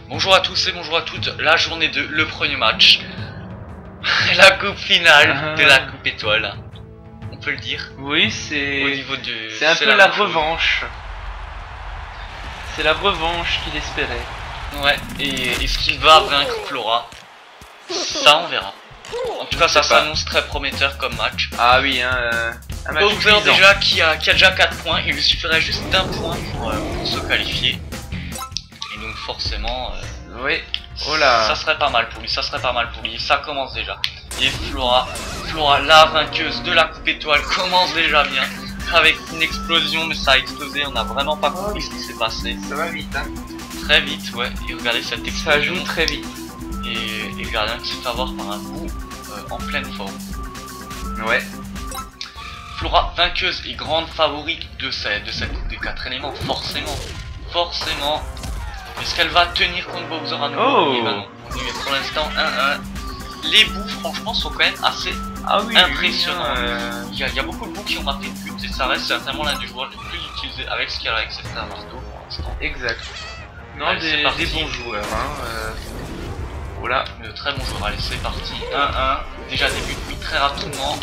Bonjour à tous et bonjour à toutes, la journée 2, le premier match. La coupe finale de la coupe étoile. On peut le dire. Oui, c'est au niveau du. C'est un peu la revanche. C'est la revanche qu'il espérait. Ouais, et est-ce qu'il va vaincre Flora? Ça on verra. En tout cas ça s'annonce très prometteur comme match. Ah oui, hein, un match Bowser déjà qui a déjà 4 points, il lui suffirait juste d'un point pour se qualifier. Et donc forcément oui. Oh là. ça serait pas mal pour lui, ça commence déjà. Et Flora, la vainqueuse de la coupe étoile, commence déjà bien. Avec une explosion, mais ça a explosé, on n'a vraiment pas compris ce qui s'est passé. Ça va vite, hein. Très vite, ouais, et regardez cette explosion. Ça joue très vite. Et le gardien qui se fait avoir par un bout en pleine forme. Ouais. Flora, vainqueuse et grande favorite de cette coupe des 4 éléments, forcément. Est-ce qu'elle va tenir contre Bowser à nouveau? Oh. Et ben non. Mais pour l'instant 1-1. Les bouts franchement sont quand même assez impressionnants. Il y a beaucoup de bouts qui ont marqué de but et ça reste certainement l'un des joueurs les plus utilisés avec Skyrex et Marteau pour l'instant. Exact. Non, allez, des bons joueurs. Hein, voilà, de très bons joueurs. Allez, c'est parti. 1-1. Déjà des buts très rapidement.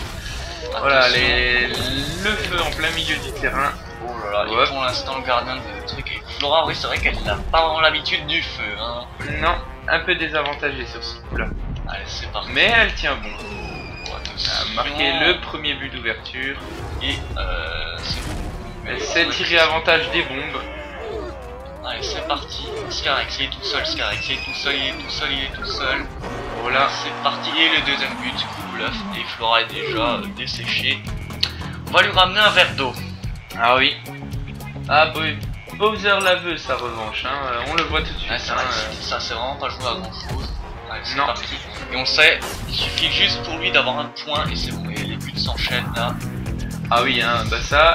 Voilà, le feu en plein milieu du terrain. Oh là là, et pour l'instant le gardien de truc et Flora, oui c'est vrai qu'elle n'a pas vraiment l'habitude du feu hein. Non, un peu désavantagée sur ce coup là. Allez c'est parti. Mais elle tient bon. Elle a marqué le premier but d'ouverture. Et c'est bon. Elle sait tirer avantage des bombes. Allez c'est parti. Skyrex il est tout seul, il est tout seul. Voilà, c'est parti. Et le deuxième but, coup bluff. Et Flora est déjà desséchée. On va lui ramener un verre d'eau. Ah oui. Ah oui. Bowser la veut sa revanche, hein. On le voit tout de suite. Ça c'est vraiment pas joué à grand chose. Allez, c'est parti. Et on sait, il suffit juste pour lui d'avoir un point et c'est bon. Et les buts s'enchaînent là. Ah oui, hein, bah ça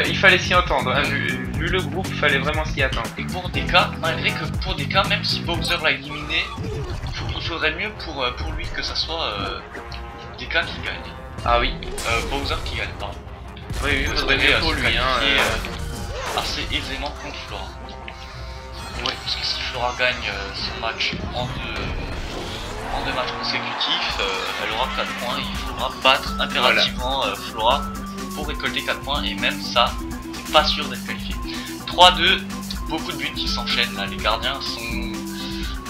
il fallait s'y entendre. Hein. Vu le groupe, il fallait vraiment s'y attendre. Et pour DK, malgré que pour DK, même si Bowser l'a éliminé, il faudrait mieux pour lui que ça soit DK qui gagne. Ah oui. Bowser qui gagne, pardon. Oui, il faudrait mieux pour lui, hein. Assez aisément contre Flora. Ouais, parce que si Flora gagne son match en deux matchs consécutifs, elle aura 4 points et il faudra battre impérativement Flora pour récolter 4 points et même ça, c'est pas sûr d'être qualifié. 3-2, beaucoup de buts qui s'enchaînent là, les gardiens sont...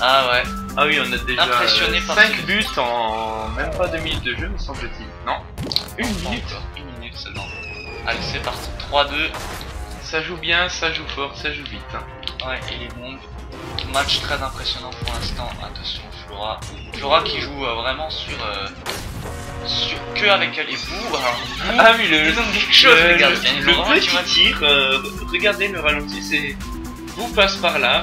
Ah ouais. Ah oui, on a déjà impressionné par 5 buts en même pas 2 minutes de jeu, me semble-t-il. Non, une minute seulement. Allez, c'est parti. 3-2. Ça joue bien, ça joue fort, ça joue vite. Hein. Ouais, et les bombes. Match très impressionnant pour l'instant. Attention, Flora. Flora qui joue vraiment sur que avec les bouts. Ah oui, ils ont quelque chose, les gars. Le petit tir, regardez le ralenti, c'est... Vous passe par là,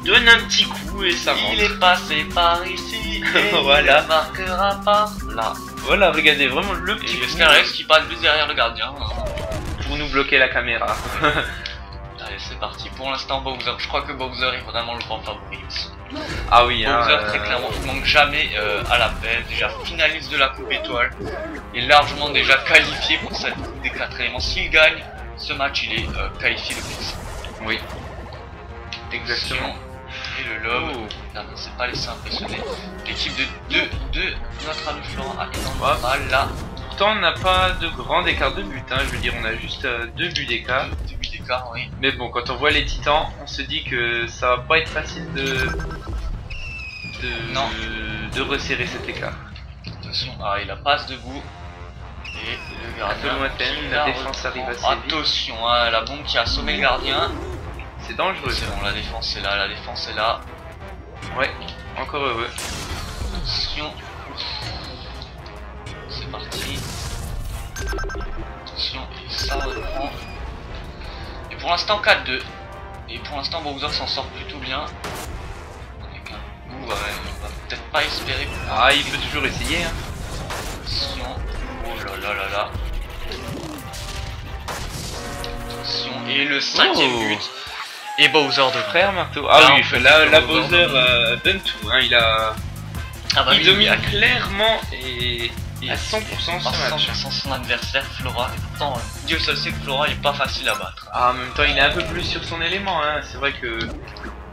donne un petit coup et ça rentre. Il est passé par ici et voilà. il marquera par là. Voilà, regardez vraiment le petit coup. Skyrex qui passe juste derrière le gardien. Pour nous bloquer la caméra. Allez, c'est parti. Pour l'instant, Bowser. Je crois que Bowser est vraiment le grand favori aussi. Ah oui, Bowser, très clairement, il manque jamais à l'appel. Déjà finaliste de la coupe étoile. Et largement déjà qualifié pour cette coupe des 4 éléments. S'il gagne ce match, il est qualifié de plus. Oui. Exactement. Et le lob, on s'est pas laissé impressionner. L'équipe de notre ami Florent a énormément mal là. Pourtant, on n'a pas de grand écart de but, hein. Je veux dire, on a juste 2 buts d'écart. 2 buts d'écart, oui. Mais bon, quand on voit les titans, on se dit que ça va pas être facile de resserrer cet écart. Attention, il a passe debout. Et le gardien. Un peu lointaine, la défense arrive assez vite. Attention, hein, la bombe qui a assommé le gardien. C'est dangereux. C'est bon, la défense est là, Ouais, encore heureux. Attention. C'est parti. Attention, et ça reprend. Et pour l'instant 4-2. Et pour l'instant Bowser s'en sort plutôt bien. Avec un bout, on va peut-être pas espérer. Ah, il peut toujours essayer. Hein. Attention. Oh là là là là. Attention. Et le 5ème but. Et Bowser de frère marteau. Ah oui, là Bowser donne tout. Hein. Il domine clairement et à 100% son match. 100% son adversaire Flora. Et pourtant, Dieu seul sait que Flora est pas facile à battre. Ah, en même temps, il est un peu plus sur son élément. Hein. C'est vrai que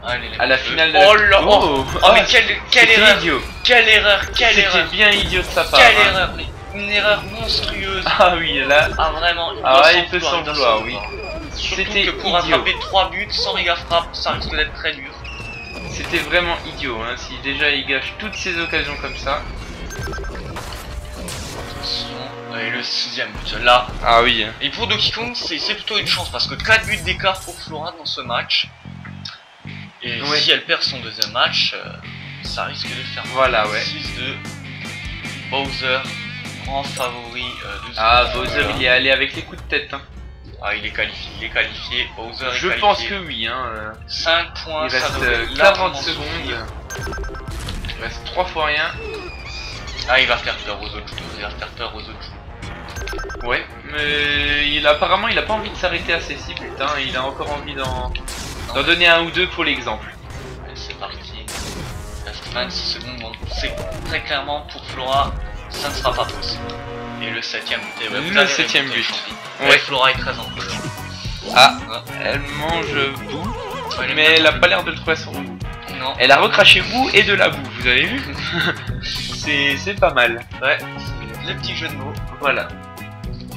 Allez, à la finale de oh là, oh, mais quelle erreur idiot. Quelle erreur C'était bien idiot de sa part. Quelle erreur, mais une erreur monstrueuse. Ah oui, là... Ah vraiment, il peut s'en vouloir, oui. C'était que pour attraper 3 buts sans méga frappe, ça risque d'être très dur. C'était vraiment idiot, hein, si déjà il gâche toutes ces occasions comme ça. Et le 6ème but là. Ah oui. Et pour Donkey Kong, c'est plutôt une chance parce que 4 buts d'écart pour Flora dans ce match. Et si elle perd son deuxième match, ça risque de faire voilà, 6-2. Bowser, grand favori de ce Ah, Bowser il est allé avec les coups de tête. Hein. Ah, il est qualifié, Bowser est qualifié. Je pense que oui. Hein, 5 points, il reste 40 secondes. Il reste 3 fois rien. Ah, il va faire peur aux autres joueurs. Ouais, mais apparemment il a pas envie de s'arrêter assez si vite. Hein. Il a encore envie d'en donner un ou deux pour l'exemple. Allez, c'est parti. Il reste 26 secondes. Bon, c'est très clairement pour Flora, ça ne sera pas possible. Et le 7ème but. Le 7ème but. Ouais, Flora est très en colère. Ah, elle mange boue, mais elle a pas l'air de le trouver son goût. Non. Elle a recraché boue et de la boue, vous avez vu? C'est pas mal. Ouais, les petits jeux de mots. Voilà.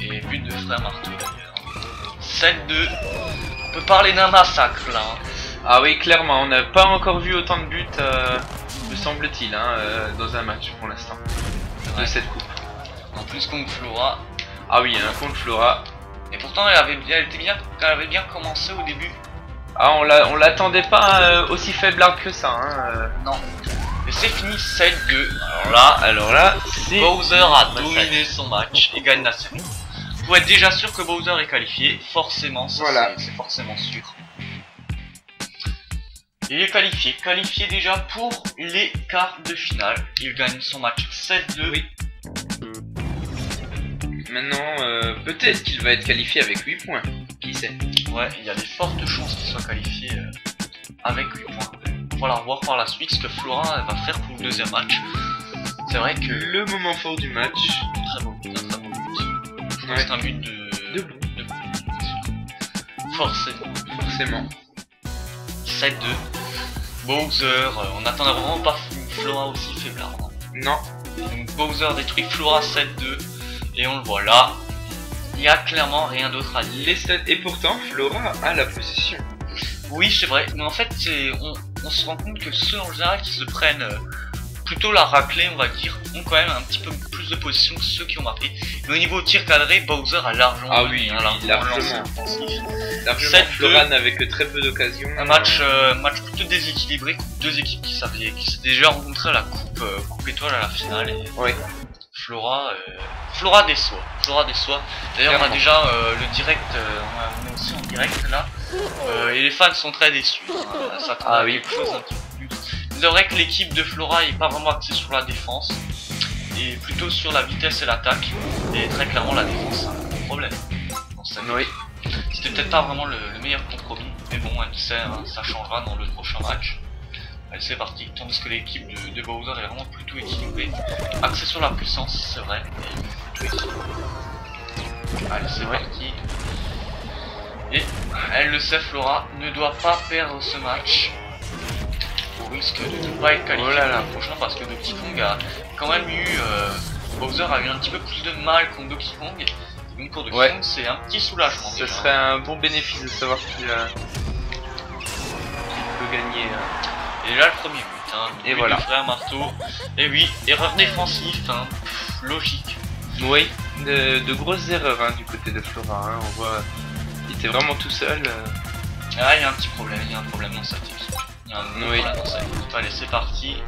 Et but de frère Marteau d'ailleurs. 7-2. On peut parler d'un massacre là. Hein. Ah oui, clairement, on n'a pas encore vu autant de buts, me semble-t-il, hein, dans un match pour l'instant. De cette coupe. En plus contre Flora. Ah oui, hein, contre Flora. Et pourtant elle avait bien commencé au début. Ah, on l'attendait pas aussi faiblard que ça. Hein, Non. Et c'est fini 7-2. Alors là, c'est Bowser a dominé son match et gagne la série. Pour être déjà sûr que Bowser est qualifié, forcément, c'est forcément sûr. Il est qualifié déjà pour les quarts de finale. Il gagne son match 7-2. Oui. Maintenant, peut-être qu'il va être qualifié avec 8 points. Qui sait? Ouais, il y a des fortes chances qu'il soit qualifié avec 8 points. On va voir par la suite ce que Flora va faire pour le deuxième match. C'est vrai que le moment fort du match. Très beau but. C'est un but de bout. Forcément. 7-2. Bowser, on n'attendait vraiment pas Flora aussi faiblard. Non. Donc Bowser détruit Flora 7-2. Et on le voit là. Il n'y a clairement rien d'autre à dire. Et pourtant, Flora a la possession. Oui, c'est vrai. Mais en fait, on se rend compte que ceux en général qui se prennent plutôt la raclée, on va dire, ont quand même un petit peu plus de position que ceux qui ont marqué. Mais au niveau tir cadré, Bowser a largement. Ah oui, largement. Flora n'avait que très peu d'occasions. Un match plutôt déséquilibré, deux équipes qui s'étaient déjà rencontrées à la coupe étoile à la finale. Et ouais. Flora déçoit. D'ailleurs, on a déjà le direct, on est aussi en direct là. Et les fans sont très déçus. Ça à quelque chose un petit peu plus. C'est vrai que l'équipe de Flora est pas vraiment axée sur la défense et plutôt sur la vitesse et l'attaque. Et très clairement, la défense c'est un gros problème. Oui. C'était peut-être pas vraiment le meilleur compromis, mais bon, elle sait, hein, ça changera dans le prochain match. Allez, c'est parti. Tandis que l'équipe de Bowser est vraiment plutôt équilibrée, axée sur la puissance, c'est vrai. Allez, c'est parti. Et elle le sait, Flora ne doit pas perdre ce match. Au risque de ne pas être qualifié pour le prochain, parce que Donkey Kong a quand même eu. Bowser a eu un petit peu plus de mal contre Donkey Kong. Donc pour Donkey Kong, c'est un petit soulagement. Ce serait un bon bénéfice de savoir qu'il peut gagner. Et là, le premier but. Hein, et voilà. Frère Marteau. Et oui, erreur défensive. Hein, logique. Oui, de grosses erreurs hein, du côté de Flora. Hein, on voit. Il était vraiment tout seul. Ah, il y a un petit problème. Il y a un problème dans sa équipe. Il y a un problème dans sa équipe. Allez, c'est parti.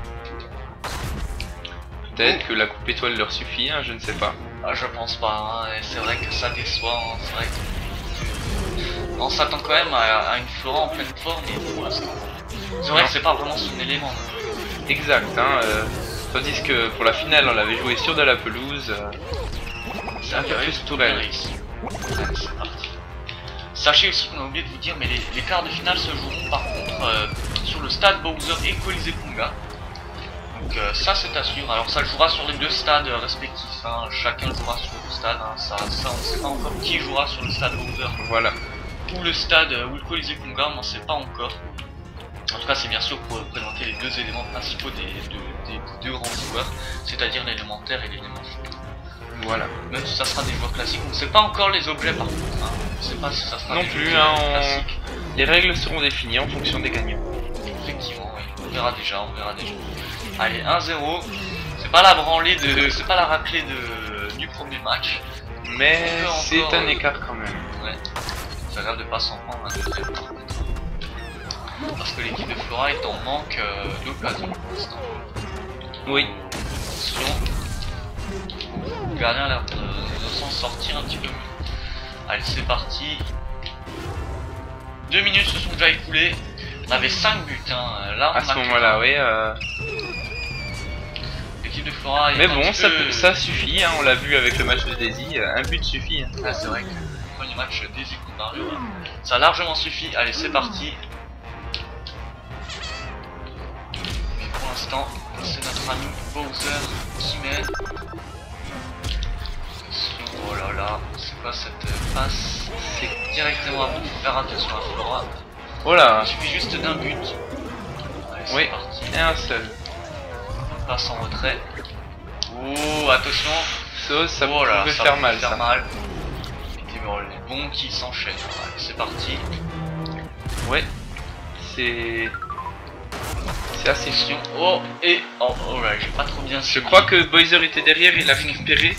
Peut-être que la coupe étoile leur suffit, hein, je ne sais pas. Ah, je pense pas, hein, et c'est vrai que ça déçoit, hein, c'est vrai que... On s'attend quand même à une Flora en pleine forme, et pour l'instant... C'est vrai que c'est pas vraiment son élément. Exact, hein, tandis que pour la finale, on l'avait joué sur de la pelouse. C'est un peu plus tourelle. Allez, c'est parti. Sachez aussi qu'on a oublié de vous dire, mais les quarts de finale se joueront par contre sur le stade Bowser et Colisée Ponga. Donc ça c'est à suivre. Alors ça jouera sur les deux stades respectifs, hein. Chacun jouera sur le stade, hein. Ça on ne sait pas encore qui jouera sur le stade Bowser. Voilà. Ou le stade ou le Colisée Ponga, on n'en sait pas encore. En tout cas, c'est bien sûr pour représenter les deux éléments principaux des deux grands joueurs, c'est-à-dire l'élémentaire et l'élément feu. Voilà. Même si ça sera des joueurs classiques, on ne sait pas encore les objets par contre. Hein. On ne sait pas si ça sera non des plus, objets classiques. Les règles seront définies en fonction des gagnants. Effectivement, oui. On verra déjà, on verra déjà. Allez, 1-0. C'est pas la branlée de. C'est pas la raclée du premier match. Mais c'est un écart quand même. Ouais. Ça a l'air de pas s'en prendre un deuxième par contre. Parce que l'équipe de Flora est en manque d'occasion pour l'instant. Oui. Attention. Le gardien a l'air de s'en sortir un petit peu mieux. Allez, c'est parti. 2 minutes se sont déjà écoulées. On avait 5 buts. Hein. Là, on à ce moment-là, oui. L'équipe de Flora est mais bon, ça suffit. Hein. On l'a vu avec le match de Daisy. Un but suffit. Hein. Ah, c'est vrai que le premier match Daisy contre Mario, ça a largement suffi. Allez, c'est parti. Mais pour l'instant, c'est notre ami Bowser qui met. Oh là là, c'est quoi cette passe? C'est directement à bout, faut faire attention à Flora. Voilà. Il suffit juste d'un but. Allez, c'est parti. Et un seul. Passe en retrait. Oh, attention. Ça pouvait faire mal. Et des bons qui s'enchaînent. Allez, c'est parti. Ouais. C'est assez chiant. Oh, et oh là, j'ai pas trop bien suivi. Je crois que Bowser était derrière, il a récupéré.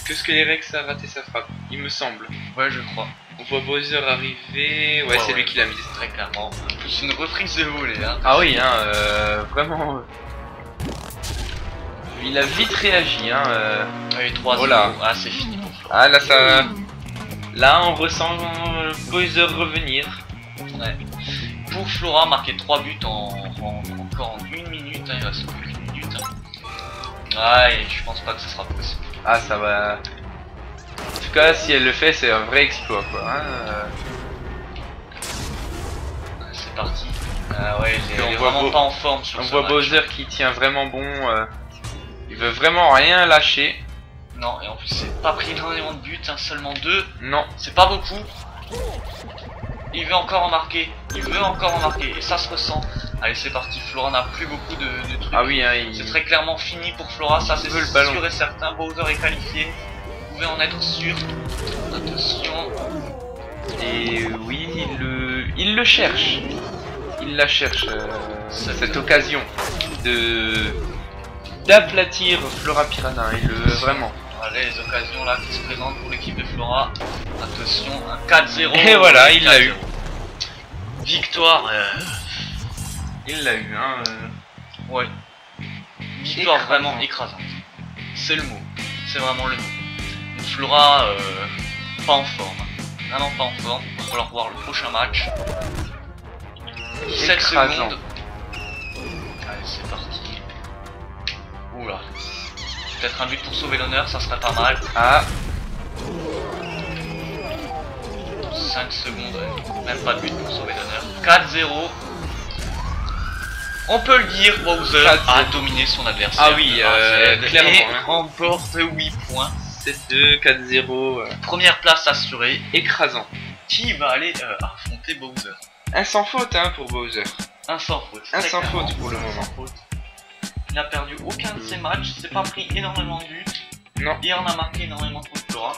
Que Skelerex a raté sa frappe, il me semble. Ouais, je crois. On voit Bowser arriver. Ouais, c'est lui qui l'a mis. Très clairement. C'est une reprise de volée. Hein. Ah oui, hein, vraiment. Il a vite réagi. Hein, Oui, 3-0. Voilà. Ah, c'est fini pour Flora. Ah, là, ça. Là, on ressent Bowser revenir. Ouais. Pour Flora, marquer 3 buts encore en 1 minute. Hein, il reste plus qu'une minute. Hein. Ah, et je pense pas que ce sera possible. Ah, ça va. En tout cas, si elle le fait, c'est un vrai exploit, quoi. Hein. C'est parti. Ah ouais, il est vraiment pas en forme sur ce match. On voit Bowser qui tient vraiment bon. Il veut vraiment rien lâcher. Non, et en plus, c'est pas pris énormément de buts, hein, seulement 2. Non. C'est pas beaucoup. Il veut encore en marquer. Il veut encore en marquer. Et ça se ressent. Allez, c'est parti. Flora n'a plus beaucoup de trucs. Ah oui, hein, c'est très clairement fini pour Flora. Ça, c'est sûr et certain. Bowser est qualifié. Vous pouvez en être sûr. Attention. Et oui, il le cherche. Il la cherche. Cette occasion d'aplatir Flora Piranha. Il le veut vraiment. Allez, les occasions là qui se présentent pour l'équipe de Flora. Attention, un 4-0. Et voilà, il l'a eu. Victoire. Il l'a eu, hein. Ouais. Victoire vraiment écrasante. C'est le mot. C'est vraiment le mot. Flora, pas en forme. Vraiment pas en forme. Il va falloir voir le prochain match. 7 secondes. Allez, c'est parti. Oula. Peut-être un but pour sauver l'honneur, ça serait pas mal. Ah. 5 secondes, même pas de but pour sauver l'honneur. 4-0. On peut le dire, Bowser a dominé son adversaire. Ah oui, clairement. Et remporte 8 points. 7-2, 4-0. Première place assurée. Écrasant. Qui va aller affronter Bowser? Un sans faute, hein, pour Bowser. Un sans faute. Un sans faute pour le moment. Il n'a perdu aucun de ses matchs, s'est pas pris énormément de buts. Non. Et on a marqué énormément de Flora.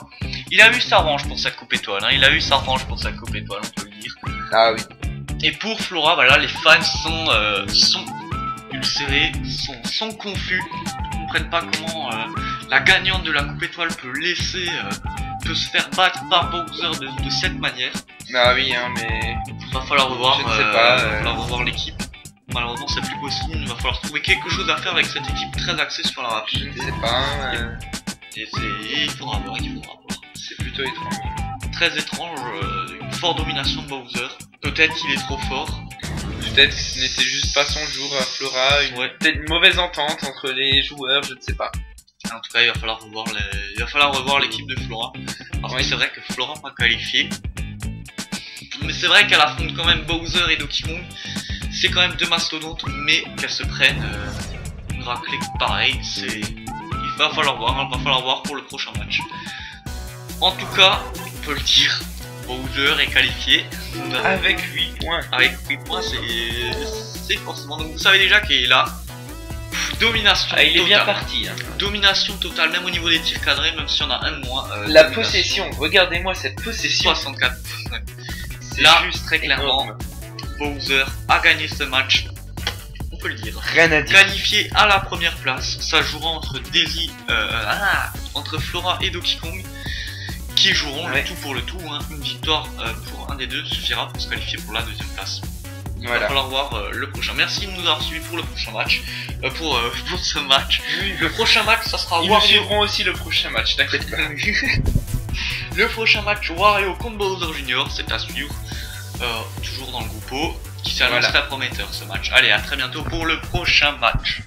Il a eu sa revanche pour sa coupe étoile, hein. Il a eu sa revanche pour sa coupe étoile, on peut le dire. Ah oui. Et pour Flora, bah là les fans sont ulcérés, sont confus. Ils ne comprennent pas comment la gagnante de la coupe étoile peut se faire battre par Bowser de cette manière. Ah oui, hein, mais va falloir revoir. Je ne sais pas. Va falloir revoir l'équipe. Malheureusement, c'est plus possible. Il va falloir trouver quelque chose à faire avec cette équipe très axée sur la rapidité. Je ne sais pas. Et il faudra voir, C'est plutôt étrange. Très étrange, une forte domination de Bowser. Peut-être qu'il est trop fort. Peut-être que ce n'était juste pas son jour à Flora. Peut-être une mauvaise entente entre les joueurs, je ne sais pas. En tout cas, il va falloir revoir l'équipe de Flora. Parce que c'est vrai que Flora pas qualifié. Mais c'est vrai qu'elle affronte quand même Bowser et Donkey Kong. C'est quand même deux mastodontes, mais qu'elles se prennent une raclée pareil. Il va falloir voir pour le prochain match. En tout cas, on peut le dire, Bowser est qualifié. Avec 8 points. Avec 8 points, c'est forcément. Donc vous savez déjà qu'il est là. Domination il est totale. bien parti. Hein. Domination totale, même au niveau des tirs cadrés, même si on a un de moins. La possession, regardez-moi cette possession. 64. C'est là, juste très clairement, énorme. Bowser a gagné ce match. On peut le dire. Rien à dire. Qualifié à la première place, ça jouera entre Daisy, entre Flora et Donkey Kong, qui joueront le tout pour le tout. Hein. Une victoire pour un des deux suffira pour se qualifier pour la deuxième place. Il va falloir voir le prochain. Merci de nous avoir suivis pour le prochain match. Pour ce match. Oui. Le prochain match, ça sera Wario. Ils suivront aussi le prochain match, t'inquiète pas. Le prochain match, Wario contre Bowser Junior, c'est à suivre. Toujours dans le groupe O, qui s'annonce très prometteur ce match. Allez, à très bientôt pour le prochain match.